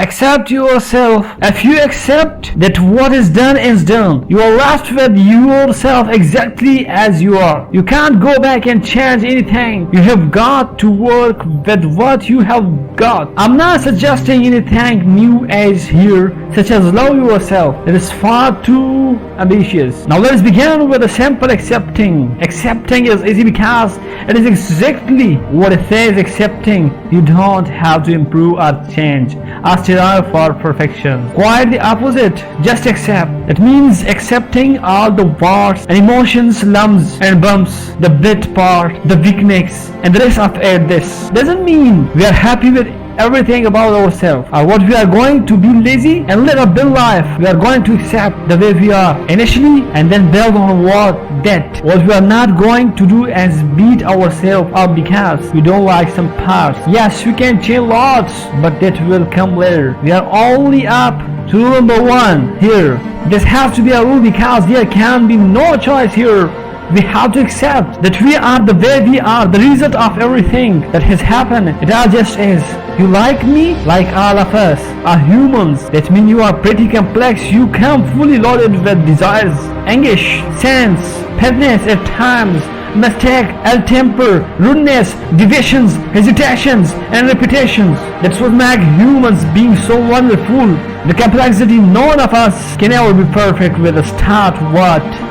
Accept yourself. If you accept that what is done, you are left with yourself exactly as you are. You can't go back and change anything. You have got to work with what you have got. I'm not suggesting anything new age here, such as love yourself. It is far too ambitious. Now let's begin with a simple accepting. Accepting is easy because it is exactly what it says. Accepting. You don't have to improve or change or strive for perfection. Quite the opposite. Just accept. It means accepting all the warts and emotions, lumps and bumps, the bad part, the weakness, and the rest of it. This doesn't mean we are happy with everything about ourselves or what we are going to be lazy and live a big life. We are going to accept the way we are initially and then build on what we are not going to do is beat ourselves up because we don't like some parts. Yes, we can change lots, but that will come later. We are only up to rule number 1 here. This has to be a rule because there can be no choice here. We have to accept that we are the way we are, the result of everything that has happened. It all just is. You like me, like all of us are humans. That means you are pretty complex. You come fully loaded with desires, anguish, sense, petness at times, mistake, ill-temper, rudeness, deviations, hesitations, and repetitions. That's what makes humans being so wonderful. The complexity. None of us can ever be perfect. With a start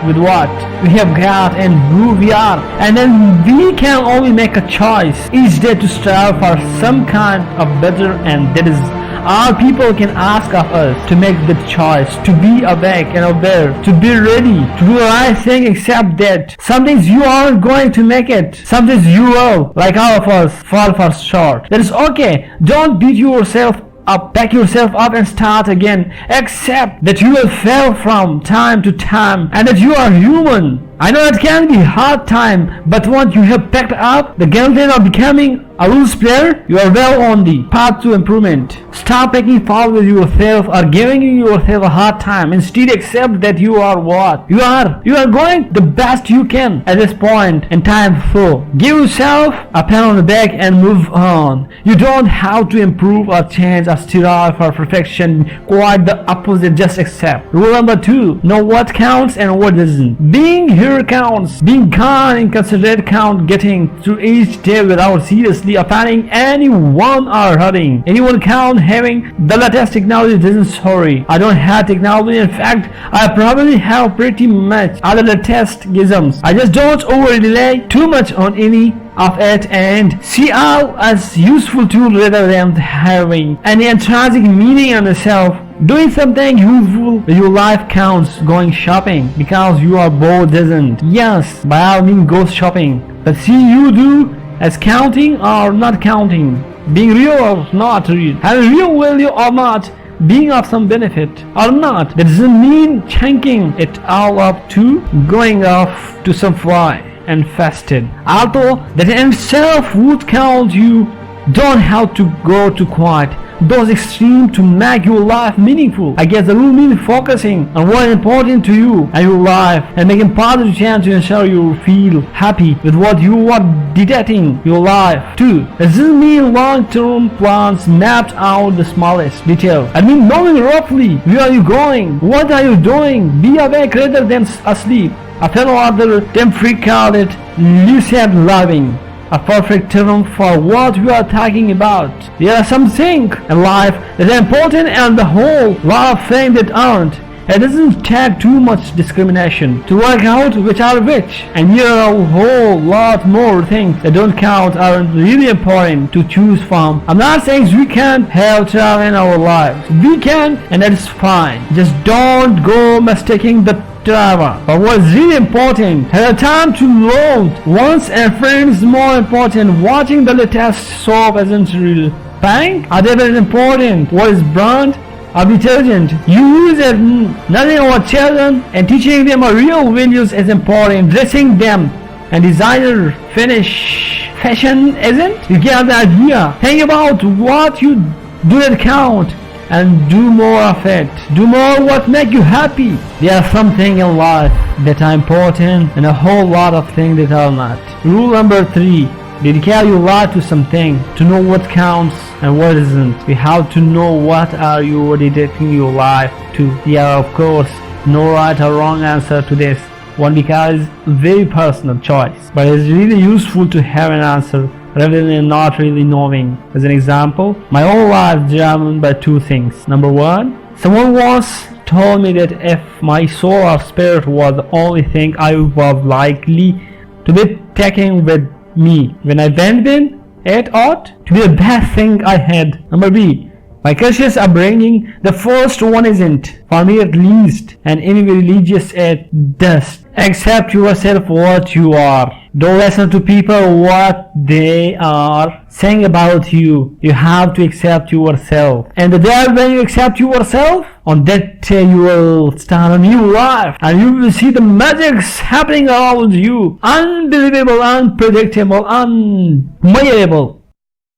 with what we have got and who we are, and then we can only make a choice each day to strive for some kind of better, and that is all people can ask of us, to make the choice, to be awake and aware, to be ready to do the right thing. Except that some things you aren't going to make it, some things you will, like all of us, fall far short. That is okay. Don't beat yourself up, back yourself up and start again. Accept that you will fail from time to time and that you are human. I know it can be hard time, but once you have picked up the guarantee of becoming a rules player, you are well on the path to improvement. Stop picking fault with yourself or giving yourself a hard time. Instead, accept that you are what you are. You are going the best you can at this point in time. So give yourself a pat on the back and move on. You don't have to improve or change or strive for perfection. Quite the opposite. Just accept. Rule number 2: know what counts and what doesn't. Being here counts. Being kind and considerate count. Getting through each day without seriously offending anyone or hurting anyone count. Having the latest technology doesn't. Sorry, I don't have technology. In fact, I probably have pretty much all the latest gizms. I just don't over rely too much on any of it and see all as useful tool rather than having any intrinsic meaning on itself. Doing something useful with your life counts. Going shopping because you are bored doesn't. Yes, by all means go shopping, but see you do as counting or not counting, being real or not real, having real value or not, being of some benefit or not. That doesn't mean chunking it all up to going off to some fly and fasted. Although that in itself would count, you don't have to go to quite those extremes to make your life meaningful. I guess the rule means focusing on what is important to you and your life and making positive change to ensure you feel happy with what you are dedicating your life to. Does this mean long-term plans mapped out the smallest detail? I mean knowing roughly where are you going, what are you doing, be awake rather than asleep. A fellow author, Tim Frick, called it lucid loving, a perfect term for what we are talking about. There are some things in life that are important and the whole lot of things that aren't. It doesn't take too much discrimination to work out which are which, and here are a whole lot more things that don't count, aren't really important to choose from. I'm not saying we can't have travel in our lives. We can, and that is fine. Just don't go mistaking the driver. But what's really important, have a time to load once and friends more important. Watching the latest soap isn't real. Bank are they very important. What is brand or detergent you use it, nothing about children, and teaching them a real values is important. Dressing them and designer finish fashion isn't. You get the idea. Think about what you do that count and do more of it. Do more what make you happy. There are some things in life that are important and a whole lot of things that are not. Rule number 3: Dedicate your life to something to know what counts and what isn't. You have to know what are you dedicating your life to. Yeah, of course, no right or wrong answer to this one because very personal choice. But it's really useful to have an answer rather than not really knowing. As an example, my whole life is driven by two things. Number one, someone once told me that if my soul or spirit was the only thing I was likely to be taking with me when I went in, it ought to be the best thing I had. Number B, my conscious upbringing, the first one isn't, for me at least, and any religious it does. Accept yourself what you are. Don't listen to people what they are saying about you. You have to accept yourself. And the day when you accept yourself, on that day you will start a new life. And you will see the magics happening around you. Unbelievable, unpredictable, unmeasurable.